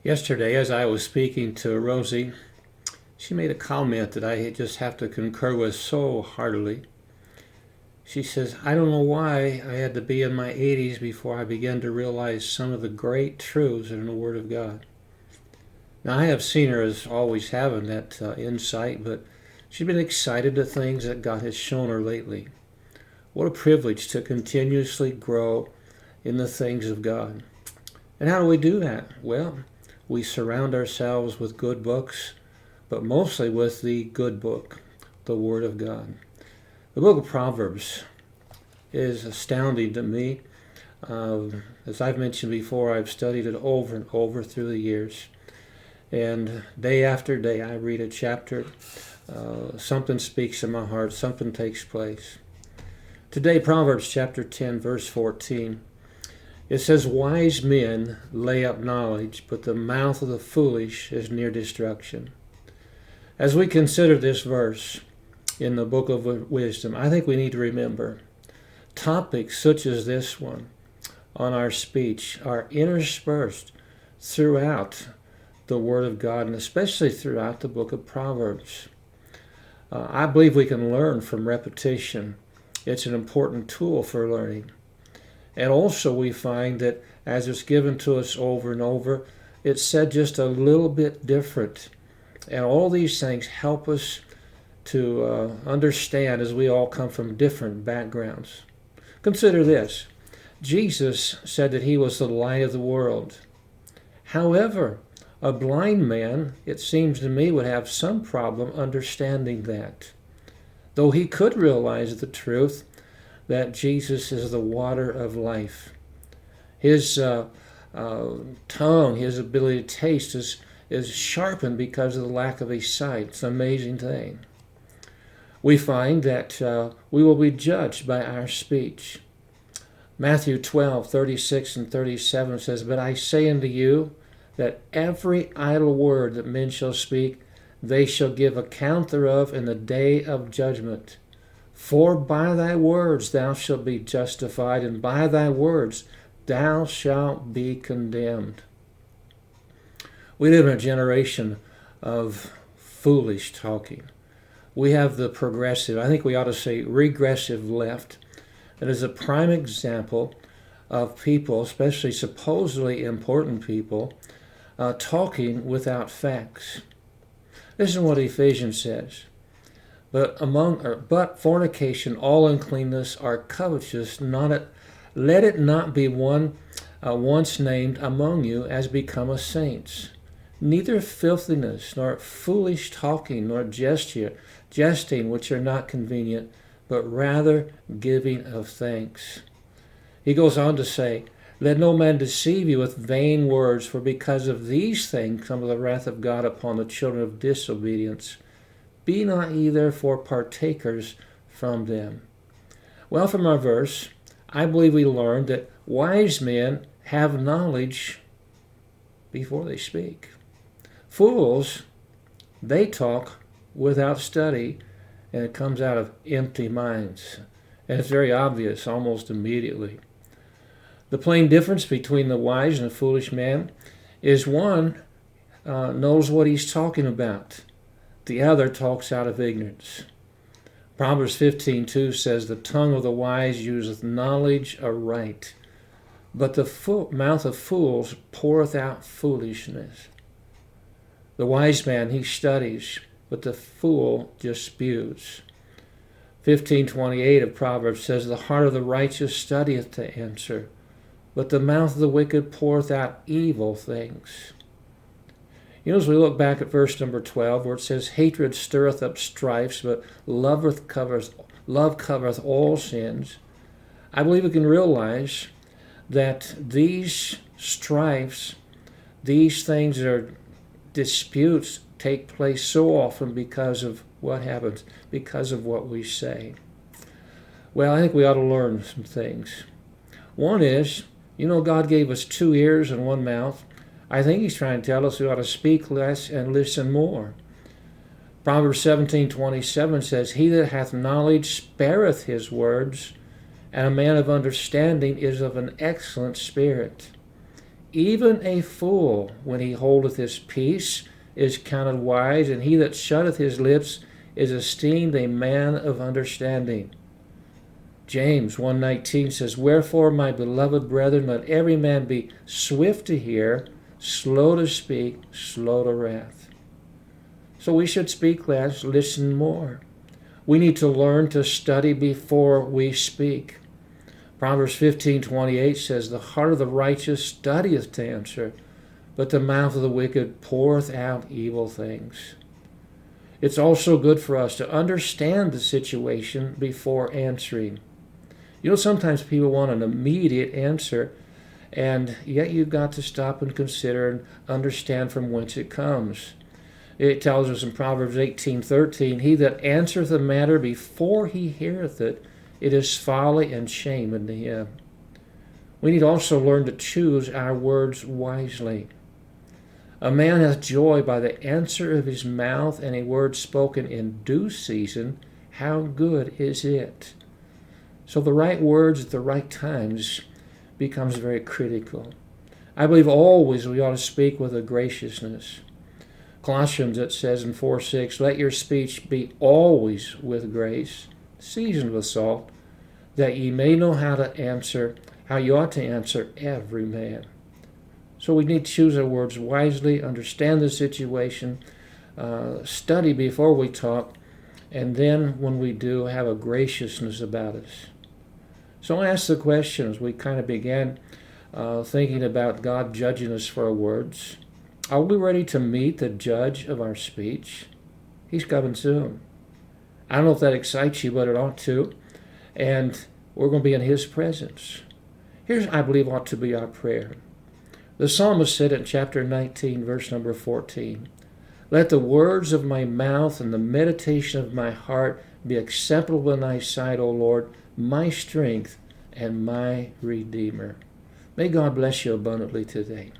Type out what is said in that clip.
Yesterday, as I was speaking to Rosie, she made a comment that I just have to concur with so heartily. She says, I don't know why I had to be in my 80s before I began to realize some of the great truths in the Word of God. Now, I have seen her as always having that insight, but she's been excited at things that God has shown her lately. What a privilege to continuously grow in the things of God. And how do we do that? Well, we surround ourselves with good books, but mostly with the good book, the Word of God. The book of Proverbs is astounding to me. As I've mentioned before, I've studied it over and over through the years. And day after day, I read a chapter. Something speaks in my heart. Something takes place. Today, Proverbs chapter 10, verse 14. It says, wise men lay up knowledge, but the mouth of the foolish is near destruction. As we consider this verse in the book of wisdom, I think we need to remember topics such as this one on our speech are interspersed throughout the Word of God, and especially throughout the book of Proverbs. I believe we can learn from repetition. It's an important tool for learning. And also we find that as it's given to us over and over, it's said just a little bit different. And all these things help us to understand as we all come from different backgrounds. Consider this. Jesus said that he was the light of the world. However, a blind man, it seems to me, would have some problem understanding that. Though he could realize the truth that Jesus is the water of life. His tongue, his ability to taste is sharpened because of the lack of his sight. It's an amazing thing. We find that we will be judged by our speech. Matthew 12, 36 and 37 says, but I say unto you that every idle word that men shall speak, they shall give account thereof in the day of judgment. For by thy words thou shalt be justified, and by thy words thou shalt be condemned. We live in a generation of foolish talking. We have the progressive, I think we ought to say regressive left, that is a prime example of people, especially supposedly important people, talking without facts. Listen to what Ephesians says. But fornication, all uncleanness, are covetous. Let it not be one once named among you as becometh saints. Neither filthiness, nor foolish talking, nor jesting, which are not convenient, but rather giving of thanks. He goes on to say, let no man deceive you with vain words, for because of these things comes the wrath of God upon the children of disobedience. Be not ye therefore partakers from them. Well, from our verse, I believe we learned that wise men have knowledge before they speak. Fools, they talk without study, and it comes out of empty minds. And it's very obvious almost immediately. The plain difference between the wise and the foolish man is one knows what he's talking about. The other talks out of ignorance. Proverbs 15:2 says, the tongue of the wise useth knowledge aright, but the mouth of fools poureth out foolishness. The wise man, he studies, but the fool just spews. 15:28 of Proverbs says, the heart of the righteous studieth to answer, but the mouth of the wicked poureth out evil things. You know, as we look back at verse number 12, where it says, hatred stirreth up strifes, but love covereth all sins, I believe we can realize that these strifes, these things that are disputes, take place so often because of what happens, because of what we say. Well, I think we ought to learn some things. One is, you know, God gave us 2 ears and 1 mouth. I think he's trying to tell us we ought to speak less and listen more. Proverbs 17:27 says, he that hath knowledge spareth his words, and a man of understanding is of an excellent spirit. Even a fool, when he holdeth his peace, is counted wise, and he that shutteth his lips is esteemed a man of understanding. James 1:19 says, Wherefore, my beloved brethren, let every man be swift to hear, slow to speak, slow to wrath. So we should speak less, listen more. We need to learn to study before we speak. Proverbs 15:28 says, The heart of the righteous studieth to answer, but the mouth of the wicked poureth out evil things. It's also good for us to understand the situation before answering. You know, sometimes people want an immediate answer, and yet you've got to stop and consider and understand from whence it comes. It tells us in Proverbs 18:13, He that answereth a matter before he heareth it, it is folly and shame unto him. We need also learn to choose our words wisely. A man hath joy by the answer of his mouth, and a word spoken in due season, how good is it? So the right words at the right times becomes very critical. I believe always we ought to speak with a graciousness. Colossians, it says in 4:6, Let your speech be always with grace, seasoned with salt, that ye may know how you ought to answer every man. So we need to choose our words wisely, understand the situation, study before we talk, and then when we do, have a graciousness about us. So I ask the question as we kind of began thinking about God judging us for our words. Are we ready to meet the judge of our speech? He's coming soon. I don't know if that excites you, but it ought to. And we're going to be in His presence. Here's, I believe, ought to be our prayer. The psalmist said in chapter 19, verse number 14, Let the words of my mouth and the meditation of my heart be acceptable in thy sight, O Lord, my strength and my Redeemer. May God bless you abundantly today.